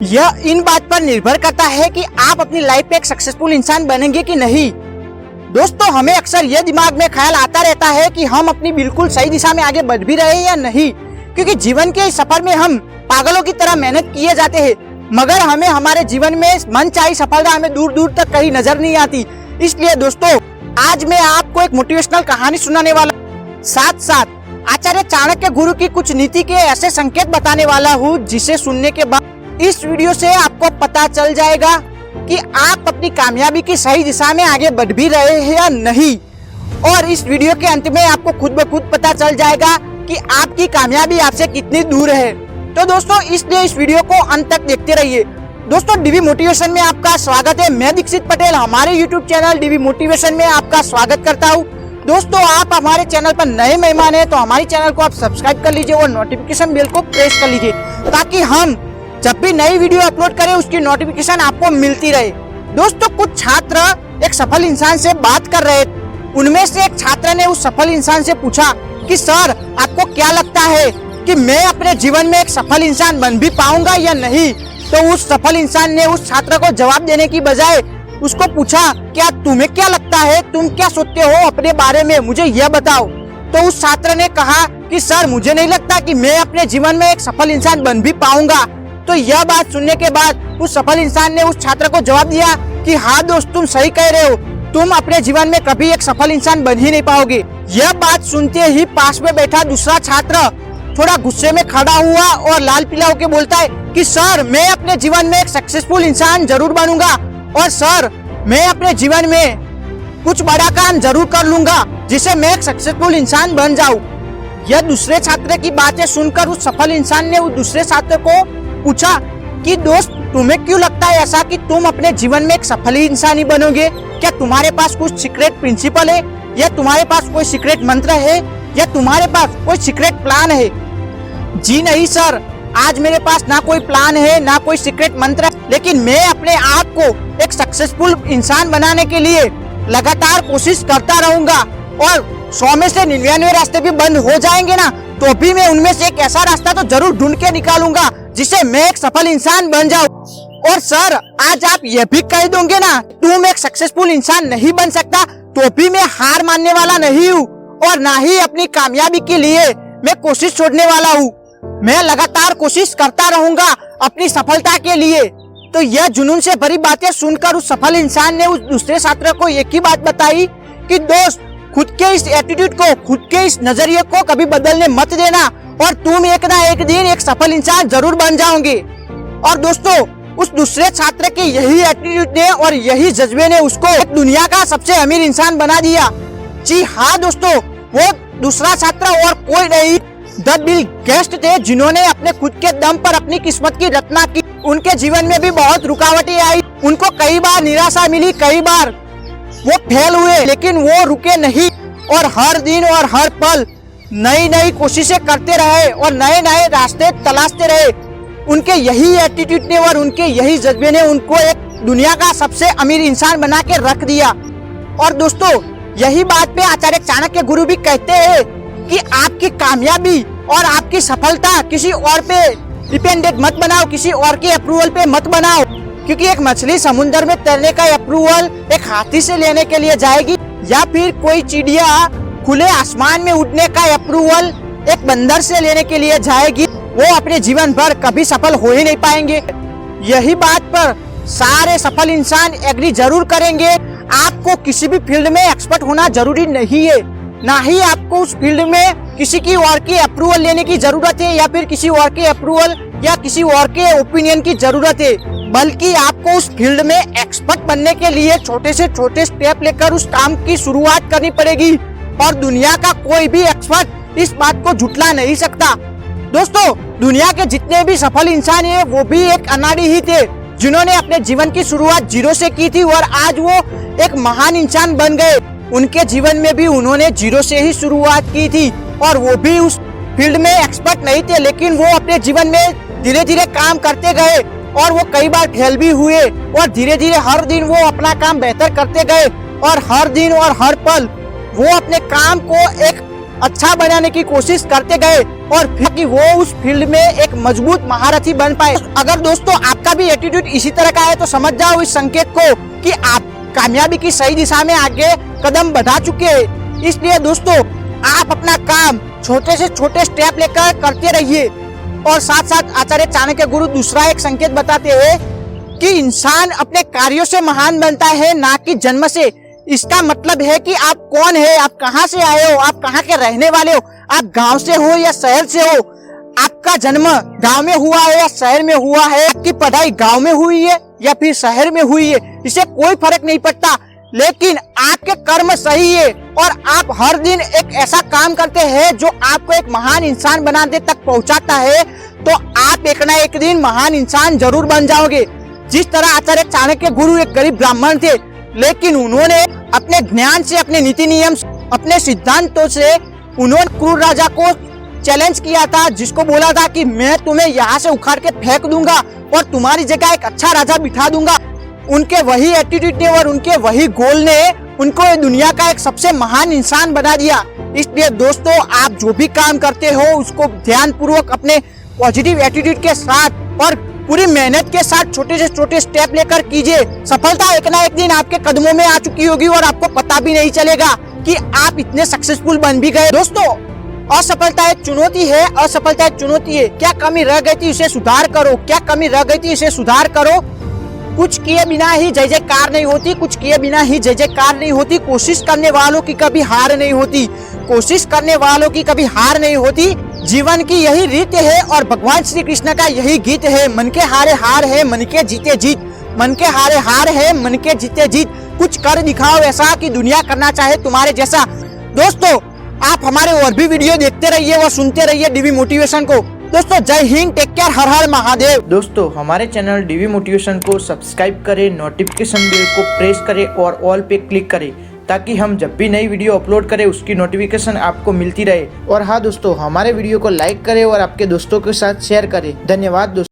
यह इन बात पर निर्भर करता है कि आप अपनी लाइफ में एक सक्सेसफुल इंसान बनेंगे कि नहीं। दोस्तों, हमें अक्सर यह दिमाग में ख्याल आता रहता है कि हम अपनी बिल्कुल सही दिशा में आगे बढ़ भी रहे हैं या नहीं, क्योंकि जीवन के इस सफर में हम पागलों की तरह मेहनत किए जाते हैं, मगर हमें हमारे जीवन में मनचाही सफलता हमें दूर दूर तक कहीं नजर नहीं आती। इसलिए दोस्तों, आज मैं आपको एक मोटिवेशनल कहानी सुनाने वाला, साथ साथ आचार्य चाणक्य गुरु की कुछ नीति के ऐसे संकेत बताने वाला हूँ जिसे सुनने के बाद इस वीडियो से आपको पता चल जाएगा कि आप अपनी कामयाबी की सही दिशा में आगे बढ़ भी रहे हैं या नहीं। और इस वीडियो के अंत में आपको खुद ब खुद पता चल जाएगा कि आपकी कामयाबी आपसे कितनी दूर है। तो दोस्तों, इसलिए इस वीडियो को अंत तक देखते रहिए। दोस्तों, डीवी मोटिवेशन में आपका स्वागत है। मैं दीक्षित पटेल हमारे यूट्यूब चैनल डीवी मोटिवेशन में आपका स्वागत करता हूँ। दोस्तों, आप हमारे चैनल पर नए मेहमान हैं तो हमारे चैनल को आप सब्सक्राइब कर लीजिए और नोटिफिकेशन बेल को प्रेस कर लीजिए, ताकि हम जब भी नई वीडियो अपलोड करें उसकी नोटिफिकेशन आपको मिलती रहे। दोस्तों, कुछ छात्र एक सफल इंसान से बात कर रहे थे। उनमें से एक छात्र ने उस सफल इंसान से पूछा कि सर, आपको क्या लगता है कि मैं अपने जीवन में एक सफल इंसान बन भी पाऊंगा या नहीं? तो उस सफल इंसान ने उस छात्र को जवाब देने की बजाय उसको पूछा, क्या तुम्हें क्या लगता है, तुम क्या सोचते हो अपने बारे में, मुझे यह बताओ। तो उस छात्र ने कहा कि सर, मुझे नहीं लगता कि मैं अपने जीवन में एक सफल इंसान बन भी पाऊंगा। तो यह बात सुनने के बाद उस सफल इंसान ने उस छात्र को जवाब दिया कि हाँ दोस्त, तुम सही कह रहे हो, तुम अपने जीवन में कभी एक सफल इंसान बन ही नहीं पाओगे। यह बात सुनते ही पास में बैठा दूसरा छात्र थोड़ा गुस्से में खड़ा हुआ और लाल पीला होकर बोलता है कि सर, मैं अपने जीवन में एक सक्सेसफुल इंसान जरूर बनूंगा, और सर, मैं अपने जीवन में कुछ बड़ा काम जरूर कर लूंगा जिससे मैं एक सक्सेसफुल इंसान बन जाऊं। यह दूसरे छात्र की बातें सुनकर उस सफल इंसान ने उस दूसरे छात्र को पूछा कि दोस्त, तुम्हें क्यों लगता है ऐसा कि तुम अपने जीवन में एक सफल इंसान ही बनोगे? क्या तुम्हारे पास कुछ सीक्रेट प्रिंसिपल है, या तुम्हारे पास कोई सीक्रेट मंत्र है, या तुम्हारे पास कोई सीक्रेट प्लान है? जी नहीं सर, आज मेरे पास ना कोई प्लान है ना कोई सीक्रेट मंत्र, लेकिन मैं अपने आप को एक सक्सेसफुल इंसान बनाने के लिए लगातार कोशिश करता रहूंगा, और 100 में से 99 रास्ते भी बंद हो जाएंगे ना, तो भी मैं उनमें से एक ऐसा रास्ता तो जरूर ढूंढ के निकालूंगा जिससे मैं एक सफल इंसान बन जाऊं। और सर, आज आप ये भी कह दोगे ना, तुम एक सक्सेसफुल इंसान नहीं बन सकता, तो भी मैं हार मानने वाला नहीं हूँ, और ना ही अपनी कामयाबी के लिए मैं कोशिश छोड़ने वाला हूँ। मैं लगातार कोशिश करता रहूंगा अपनी सफलता के लिए। तो यह जुनून से भरी बातें सुनकर उस सफल इंसान ने उस दूसरे छात्र को एक ही बात बताई कि दोस्त, खुद के इस एटीट्यूड को, खुद के इस नजरिए को कभी बदलने मत देना, और तुम एक ना एक दिन एक सफल इंसान जरूर बन जाओगे। और दोस्तों, उस दूसरे छात्र के यही एटीट्यूड ने और यही जज्बे ने उसको दुनिया का सबसे अमीर इंसान बना दिया। जी हाँ दोस्तों, वो दूसरा छात्र और कोई नहीं, द बिल गेट्स थे, जिन्होंने अपने खुद के दम पर अपनी किस्मत की रचना की। उनके जीवन में भी बहुत रुकावटें आई, उनको कई बार निराशा मिली, कई बार वो फेल हुए, लेकिन वो रुके नहीं, और हर दिन और हर पल नई नई कोशिशें करते रहे और नए नए रास्ते तलाशते रहे। उनके यही एटीट्यूड ने और उनके यही जज्बे ने उनको एक दुनिया का सबसे अमीर इंसान बना के रख दिया। और दोस्तों, यही बात पे आचार्य चाणक्य गुरु भी कहते हैं कि आपकी कामयाबी और आपकी सफलता किसी और पे डिपेंडेंट मत बनाओ, किसी और के अप्रूवल पे मत बनाओ, क्योंकि एक मछली समुद्र में तैरने का अप्रूवल एक हाथी से लेने के लिए जाएगी, या फिर कोई चिड़िया खुले आसमान में उड़ने का अप्रूवल एक बंदर से लेने के लिए जाएगी, वो अपने जीवन भर कभी सफल हो ही नहीं पाएंगे। यही बात पर सारे सफल इंसान एग्री जरूर करेंगे। आपको किसी भी फील्ड में एक्सपर्ट होना जरूरी नहीं है, ना ही आपको उस फील्ड में किसी की और की अप्रूवल लेने की जरूरत है, या फिर किसी और के अप्रूवल या किसी और के ओपिनियन की जरूरत है, बल्कि आपको उस फील्ड में एक्सपर्ट बनने के लिए छोटे से छोटे स्टेप लेकर उस काम की शुरुआत करनी पड़ेगी। और दुनिया का कोई भी एक्सपर्ट इस बात को झुठला नहीं सकता। दोस्तों, दुनिया के जितने भी सफल इंसान हैं वो भी एक अनाड़ी ही थे, जिन्होंने अपने जीवन की शुरुआत जीरो से की थी और आज वो एक महान इंसान बन गए। उनके जीवन में भी उन्होंने जीरो से ही शुरुआत की थी, और वो भी उस फील्ड में एक्सपर्ट नहीं थे, लेकिन वो अपने जीवन में धीरे धीरे काम करते गए, और वो कई बार फेल भी हुए, और धीरे धीरे हर दिन वो अपना काम बेहतर करते गए, और हर दिन और हर पल वो अपने काम को एक अच्छा बनाने की कोशिश करते गए। और फिर कि वो उस फील्ड में एक मजबूत महारथी बन पाए। अगर दोस्तों आपका भी एटीट्यूड इसी तरह का है तो समझ जाओ इस संकेत को कि आप कामयाबी की सही दिशा में आगे कदम बढ़ा चुके हैं। इसलिए दोस्तों आप अपना काम छोटे से छोटे स्टेप लेकर करते रहिए। और साथ साथ आचार्य चाणक्य गुरु दूसरा एक संकेत बताते हैं कि इंसान अपने कार्यों से महान बनता है, ना कि जन्म से। इसका मतलब है कि आप कौन है, आप कहाँ से आए हो, आप कहाँ के रहने वाले हो, आप गांव से हो या शहर से हो, आपका जन्म गांव में हुआ है या शहर में हुआ है, आपकी पढ़ाई गांव में हुई है या फिर शहर में हुई है, इसे कोई फर्क नहीं पड़ता। लेकिन आपके कर्म सही है और आप हर दिन एक ऐसा काम करते हैं जो आपको एक महान इंसान बनाने तक पहुंचाता है, तो आप एक ना एक दिन महान इंसान जरूर बन जाओगे। जिस तरह आचार्य चाणक्य गुरु एक गरीब ब्राह्मण थे, लेकिन उन्होंने अपने ज्ञान से, अपने नीति नियम, अपने सिद्धांतों से उन्होंने क्रूर राजा को चैलेंज किया था, जिसको बोला था कि मैं तुम्हें यहाँ से उखाड़ के फेंक दूंगा और तुम्हारी जगह एक अच्छा राजा बिठा दूंगा। उनके वही एटीट्यूड ने और उनके वही गोल ने उनको दुनिया का एक सबसे महान इंसान बना दिया। इसलिए दोस्तों आप जो भी काम करते हो उसको ध्यान पूर्वक अपने पॉजिटिव एटीट्यूड के साथ और पूरी मेहनत के साथ छोटे से छोटे स्टेप लेकर कीजिए। सफलता एक ना एक दिन आपके कदमों में आ चुकी होगी और आपको पता भी नहीं चलेगा कि आप इतने सक्सेसफुल बन भी गए। दोस्तों असफलता एक चुनौती है, असफलता एक चुनौती है। क्या कमी रह गई थी उसे सुधार करो, क्या कमी रह गई थी उसे सुधार करो। कुछ किए बिना ही जय जयकार नहीं होती, कुछ किए बिना ही जय जयकार नहीं होती। कोशिश करने वालों की कभी हार नहीं होती, कोशिश करने वालों की कभी हार नहीं होती। जीवन की यही रीत है और भगवान श्री कृष्ण का यही गीत है, मन के हारे हार है, मन के जीते जीत। मन के हारे हार है, मन के जीते जीत। कुछ कर दिखाओ ऐसा कि दुनिया करना चाहे तुम्हारे जैसा। दोस्तों आप हमारे और भी वीडियो देखते रहिए और सुनते रहिए डीवी मोटिवेशन को। दोस्तों जय हिंद, टेक केयर, हर हर महादेव। दोस्तों हमारे चैनल डीवी मोटिवेशन को सब्सक्राइब करें, नोटिफिकेशन बेल को प्रेस करें और ऑल पे क्लिक करें, ताकि हम जब भी नई वीडियो अपलोड करें उसकी नोटिफिकेशन आपको मिलती रहे। और हाँ दोस्तों, हमारे वीडियो को लाइक करें और आपके दोस्तों के साथ शेयर करें। धन्यवाद दोस्तों।